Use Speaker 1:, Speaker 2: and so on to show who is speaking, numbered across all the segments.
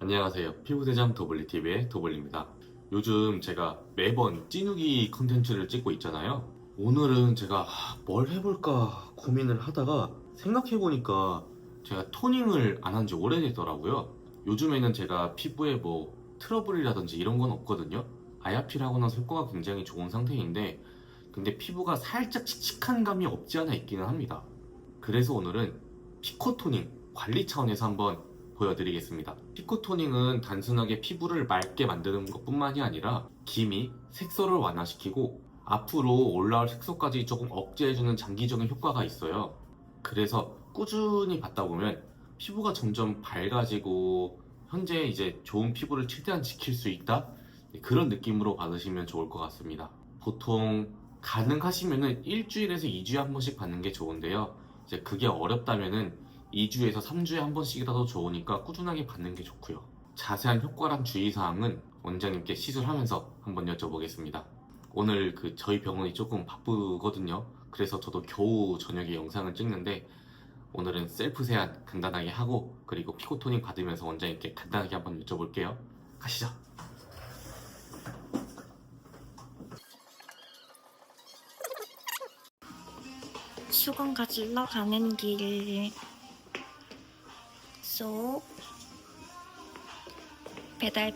Speaker 1: 안녕하세요. 피부대장 도블리TV의 도블리입니다. 요즘 제가 매번 찌누기 컨텐츠를 찍고 있잖아요. 오늘은 제가 뭘 해볼까 고민을 하다가 생각해보니까 제가 토닝을 안 한 지 오래됐더라고요. 요즘에는 제가 피부에 뭐 트러블이라든지 이런 건 없거든요. 아야필하고 나서 효과가 굉장히 좋은 상태인데 근데 피부가 살짝 칙칙한 감이 없지 않아 있기는 합니다. 그래서 오늘은 피코토닝 관리 차원에서 한번 보여드리겠습니다. 피코토닝은 단순하게 피부를 맑게 만드는 것 뿐만이 아니라 기미, 색소를 완화시키고 앞으로 올라올 색소까지 조금 억제해주는 장기적인 효과가 있어요. 그래서 꾸준히 받다 보면 피부가 점점 밝아지고 현재 이제 좋은 피부를 최대한 지킬 수 있다? 그런 느낌으로 받으시면 좋을 것 같습니다. 보통 가능하시면은 일주일에서 2주에 한 번씩 받는 게 좋은데요. 이제 그게 어렵다면은 2주에서 3주에 한 번씩이라도 좋으니까 꾸준하게 받는 게 좋고요. 자세한 효과랑 주의사항은 원장님께 시술하면서 한번 여쭤보겠습니다. 오늘 저희 병원이 조금 바쁘거든요. 그래서 저도 겨우 저녁에 영상을 찍는데 오늘은 셀프 세안 간단하게 하고 그리고 피코토닝 받으면서 원장님께 간단하게 한번 여쭤볼게요. 가시죠.
Speaker 2: 수건 가지러 가는 길. 쏙 배달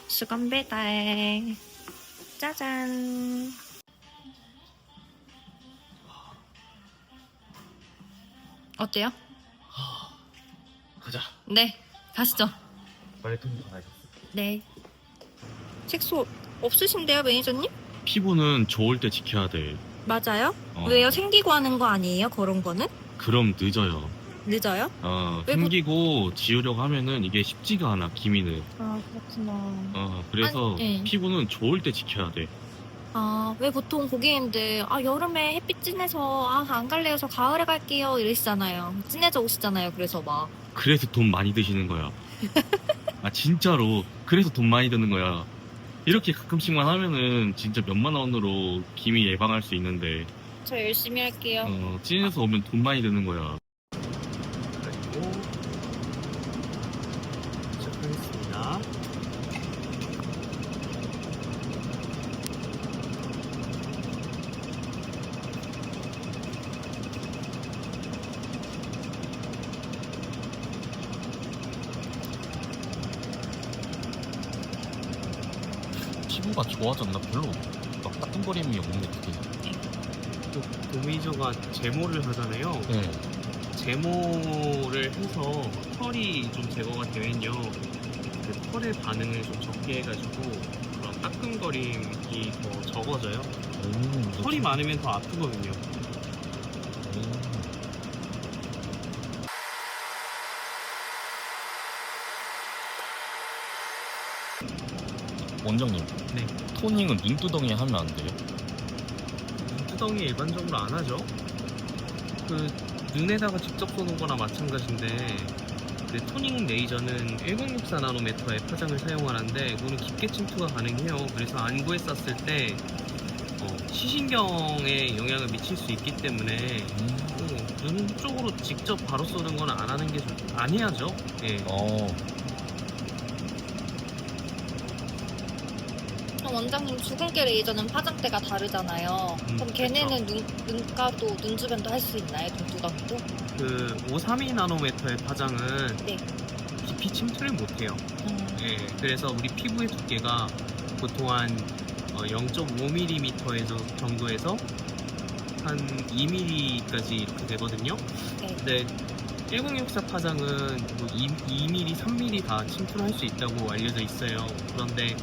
Speaker 2: 수건 배달. 짜잔. 어때요?
Speaker 1: 가자.
Speaker 2: 네, 가시죠.
Speaker 1: 빨리 토닝 받아야겠어.
Speaker 2: 네. 색소 없으신데요, 매니저님?
Speaker 1: 피부는 좋을 때 지켜야 돼.
Speaker 2: 맞아요?
Speaker 1: 어.
Speaker 2: 왜요? 생기고 하는 거 아니에요? 그런 거는?
Speaker 1: 그럼 늦어요.
Speaker 2: 늦어요? 왜
Speaker 1: 생기고 지우려고 하면은 이게 쉽지가 않아, 기미는.
Speaker 2: 아, 그렇구나.
Speaker 1: 그래서
Speaker 2: 아니, 예.
Speaker 1: 피부는 좋을 때 지켜야 돼.
Speaker 2: 아, 왜 보통 고객님들, 여름에 햇빛 진해서, 안 갈래요. 저 가을에 갈게요. 이러시잖아요. 진해져 오시잖아요. 그래서 막.
Speaker 1: 그래서 돈 많이 드시는 거야. 아, 진짜로. 그래서 돈 많이 드는 거야. 이렇게 가끔씩만 하면은 진짜 몇만 원으로 기미 예방할 수 있는데,
Speaker 2: 저 열심히 할게요.
Speaker 1: 찐에서 오면 돈 많이 드는 거야.
Speaker 3: 그리고 시작하겠습니다.
Speaker 1: 피부가 좋아졌나? 별로 막 따끔거림이 없는데 그게.
Speaker 3: 또 도미저가 제모를 하잖아요.
Speaker 1: 네.
Speaker 3: 제모를 해서 털이 좀 제거가 되면요, 그 털의 반응을 좀 적게 해가지고 그런 따끔거림이 더 적어져요. 털이 많으면 더 아프거든요.
Speaker 1: 원장님,
Speaker 3: 네.
Speaker 1: 토닝은 눈두덩이에 하면 안 돼요?
Speaker 3: 눈두덩이 일반적으로 안 하죠. 그 눈에다가 직접 쏘는 거나 마찬가지인데, 그 토닝 레이저는 1064 나노미터의 파장을 사용하는데 이거는 깊게 침투가 가능해요. 그래서 안구에 쐈을 때 시신경에 영향을 미칠 수 있기 때문에 눈 쪽으로 직접 바로 쏘는 건 안 하는 게 안 해야죠. 예.
Speaker 2: 그럼 원장님 주근깨 레이저는 파장대가 다르잖아요. 그럼 걔네는 눈가도 눈 주변도 할 수 있나요? 눈두덩이도?
Speaker 3: 그 532 나노미터의 파장은
Speaker 2: 네.
Speaker 3: 깊이 침투를 못해요. 예. 그래서 우리 피부의 두께가 보통 한 0.5mm 정도에서 한 2mm까지 이렇게 되거든요.
Speaker 2: 네.
Speaker 3: 근데 1064 파장은 뭐 2mm, 3mm 다 침투를 할 수 있다고 알려져 있어요. 그런데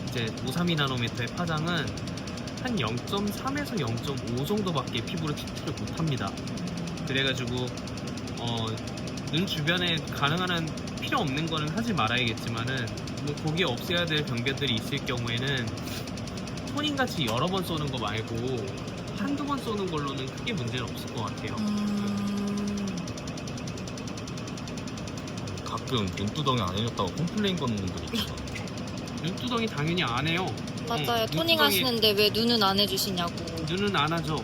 Speaker 3: 이제 532 나노미터의 파장은 한 0.3에서 0.5 정도밖에 피부로 침투를 못합니다. 그래가지고 눈 주변에 가능한 한 필요 없는 거는 하지 말아야겠지만은 뭐 거기에 없애야 될 병변들이 있을 경우에는 토닝 같이 여러 번 쏘는 거 말고 한두 번 쏘는 걸로는 크게 문제는 없을 것 같아요.
Speaker 1: 가끔 눈두덩이 안 해줬다고 컴플레인 거는 분들 있죠.
Speaker 3: 눈두덩이 당연히 안 해요.
Speaker 2: 맞아요. 토닝 하시는데 왜 눈은 안 해주시냐고.
Speaker 3: 눈은 안 하죠.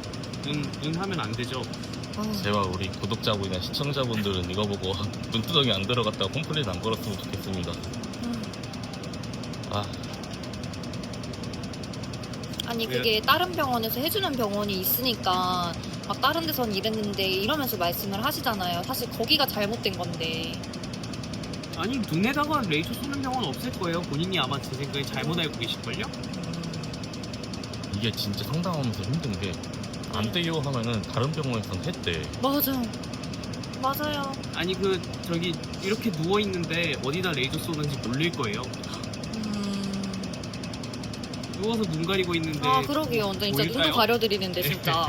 Speaker 3: 눈 하면 안 되죠.
Speaker 4: 제발 우리 구독자분이나 시청자분들은 이거 보고 눈두덩이 안 들어갔다가 콤플레인 안 걸었으면 좋겠습니다. 아,
Speaker 2: 아니 그게 다른 병원에서 해주는 병원이 있으니까 막 다른 데선 이랬는데 이러면서 말씀을 하시잖아요. 사실 거기가 잘못된 건데.
Speaker 3: 아니 눈에다가 레이저 쏘는 병원 없을 거예요. 본인이 아마 제 생각에 잘못 알고 계실걸요?
Speaker 4: 이게 진짜 상담하면서 힘든 게 안 돼요 하면은 다른 병원에서는 했대.
Speaker 2: 맞아. 맞아요.
Speaker 3: 아니 그 저기 이렇게 누워 있는데 어디다 레이저 쏘는지 모를 거예요. 누워서 눈 가리고 있는데.
Speaker 2: 아 그러게요. 완전 진짜
Speaker 3: 보일까요?
Speaker 2: 눈도 가려드리는데 진짜.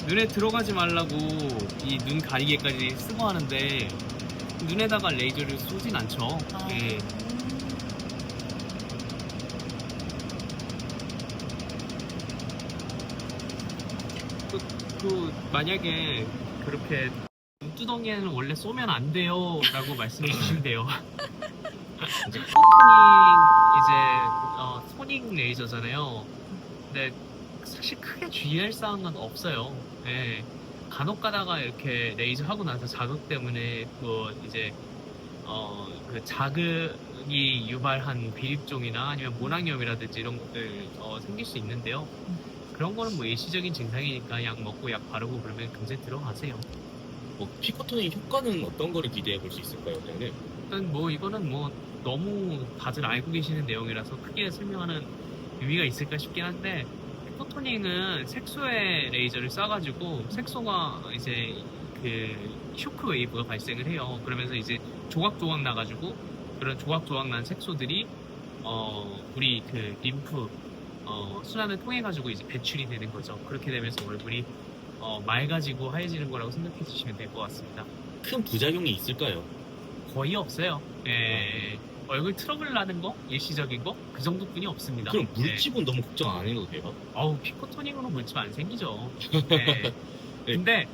Speaker 3: 눈에 들어가지 말라고 이 눈 가리개까지 쓰고 하는데 눈에다가 레이저를 쏘진 않죠.
Speaker 2: 아.
Speaker 3: 예. 그 만약에 그렇게 눈두덩이에는 원래 쏘면 안 돼요 라고 말씀해 주시면 돼요. 이제 토닝 레이저잖아요. 근데 사실 크게 주의할 사항은 없어요. 예. 간혹 가다가 이렇게 레이저 하고 나서 자극 때문에 그 자극이 유발한 비립종이나 아니면 모낭염이라든지 이런 것들 생길 수 있는데요. 그런 거는 뭐 일시적인 증상이니까 약 먹고 약 바르고 그러면 금세 들어가세요.
Speaker 4: 뭐 피코토닉 효과는 어떤 거를 기대해 볼 수 있을까요, 네?
Speaker 3: 일단 뭐 이거는 뭐 너무 다들 알고 계시는 내용이라서 크게 설명하는 의미가 있을까 싶긴 한데, 피코토닉은 색소에 레이저를 쏴가지고 색소가 이제 그 쇼크 웨이브가 발생을 해요. 그러면서 이제 조각조각 나가지고 그런 조각조각 난 색소들이 우리 그 림프 순환을 통해 가지고 이제 배출이 되는 거죠. 그렇게 되면서 얼굴이 맑아지고 하얘지는 거라고 생각해 주시면 될 것 같습니다.
Speaker 4: 큰 부작용이 있을까요?
Speaker 3: 거의 없어요. 예. 얼굴 트러블 나는 거, 일시적인 거, 그 정도뿐이 없습니다.
Speaker 4: 그럼
Speaker 3: 예.
Speaker 4: 물집은 너무 걱정 안 해도 돼요?
Speaker 3: 어우, 피코토닉으로 물집 안 생기죠. 예. 근데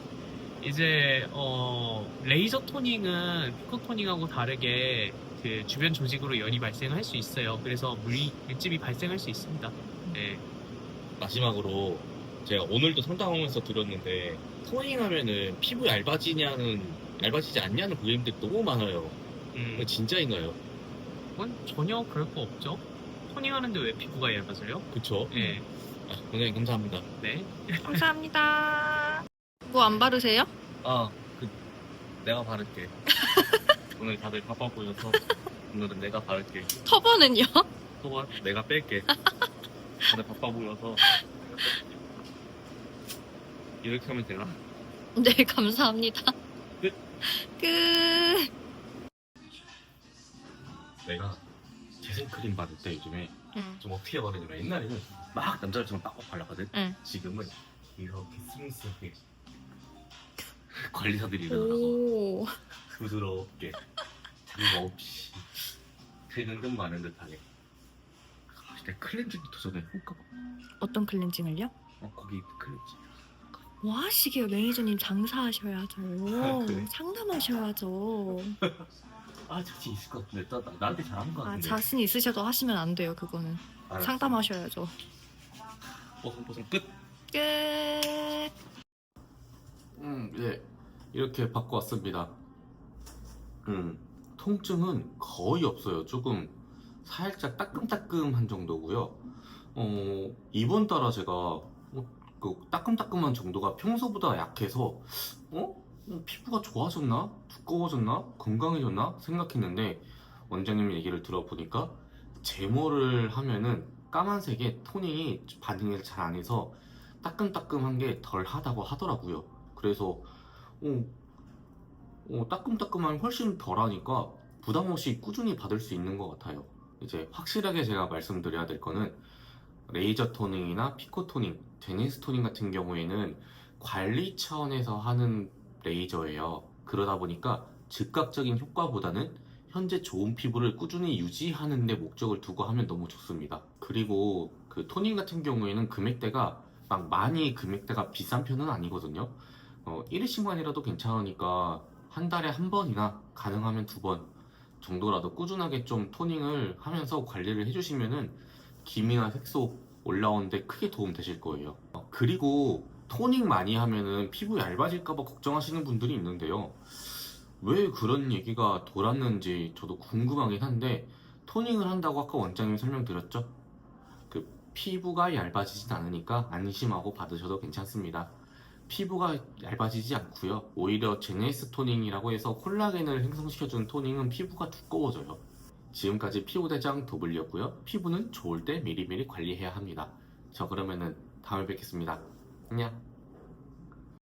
Speaker 3: 이제 레이저 토닝은 피코토닉하고 다르게 그 주변 조직으로 열이 발생할 수 있어요. 그래서 물집이 발생할 수 있습니다. 예.
Speaker 4: 마지막으로 제가 오늘도 상담하면서 들었는데 토닝하면은 피부 얇아지지 않냐는 고객님들이 너무 많아요. 그거 진짜인가요?
Speaker 3: 그건 전혀 그럴 거 없죠. 토닝하는데 왜 피부가 얇아져요?
Speaker 4: 그쵸?
Speaker 3: 예.
Speaker 4: 아, 원장님 감사합니다.
Speaker 3: 네.
Speaker 2: 감사합니다. 뭐 안 바르세요?
Speaker 4: 내가 바를게. 오늘 다들 바빠 보여서 오늘은 내가 바를게.
Speaker 2: 터보는요?
Speaker 4: 또한 내가 뺄게. 다들 바빠 보여서 이렇게 하면 되나?
Speaker 2: 네, 감사합니다.
Speaker 4: 끝.
Speaker 2: 끝.
Speaker 1: 내가 재생크림 바를 때 요즘에
Speaker 2: 응.
Speaker 1: 좀 어떻게 바르냐면 옛날에는 막 남자처럼 빡빡 발랐거든.
Speaker 2: 응.
Speaker 1: 지금은 이렇게 스무스하게 관리사들이 이러더라고.
Speaker 2: 오.
Speaker 1: 부드럽게 자극 없이 되는 듯 마는 듯하게. 진짜 클렌징도 전에 해볼까 봐.
Speaker 2: 어떤 클렌징을요?
Speaker 1: 거기 클렌징.
Speaker 2: 뭐 하시게요? 매니저님 장사하셔야죠.
Speaker 1: 그래?
Speaker 2: 상담하셔야죠.
Speaker 1: 자신 있을 것 같은데 나한테 잘하는 것
Speaker 2: 아,
Speaker 1: 같은데.
Speaker 2: 자신 있으셔도 하시면 안 돼요, 그거는.
Speaker 1: 알았어.
Speaker 2: 상담하셔야죠.
Speaker 1: 뽀송뽀송 끝.
Speaker 2: 끝.
Speaker 1: 예. 이렇게 받고 왔습니다. 통증은 거의 없어요. 조금 살짝 따끔따끔한 정도고요. 이번 달아 제가 그 따끔따끔한 정도가 평소보다 약해서 피부가 좋아졌나? 두꺼워졌나? 건강해졌나? 생각했는데 원장님 얘기를 들어보니까 제모를 하면은 까만색의 토닝이 반응을 잘 안 해서 따끔따끔한 게 덜 하다고 하더라고요. 그래서 따끔따끔한 훨씬 덜 하니까 부담 없이 꾸준히 받을 수 있는 것 같아요. 이제 확실하게 제가 말씀드려야 될 거는 레이저 토닝이나 피코 토닝, 제니스 토닝 같은 경우에는 관리 차원에서 하는 레이저예요. 그러다 보니까 즉각적인 효과보다는 현재 좋은 피부를 꾸준히 유지하는 데 목적을 두고 하면 너무 좋습니다. 그리고 그 토닝 같은 경우에는 금액대가 막 많이 금액대가 비싼 편은 아니거든요. 1회씩만이라도 괜찮으니까 한 달에 한 번이나 가능하면 2번 정도라도 꾸준하게 좀 토닝을 하면서 관리를 해주시면은 기미나 색소 올라오는데 크게 도움 되실 거예요. 그리고 토닝 많이 하면은 피부 얇아질까봐 걱정하시는 분들이 있는데요. 왜 그런 얘기가 돌았는지 저도 궁금하긴 한데, 토닝을 한다고 아까 원장님 설명드렸죠? 그 피부가 얇아지진 않으니까 안심하고 받으셔도 괜찮습니다. 피부가 얇아지지 않고요. 오히려 제네스 토닝이라고 해서 콜라겐을 생성시켜주는 토닝은 피부가 두꺼워져요. 지금까지 피부대장 도블이었고요. 피부는 좋을 때 미리미리 관리해야 합니다. 저 그러면은 다음에 뵙겠습니다. 안녕.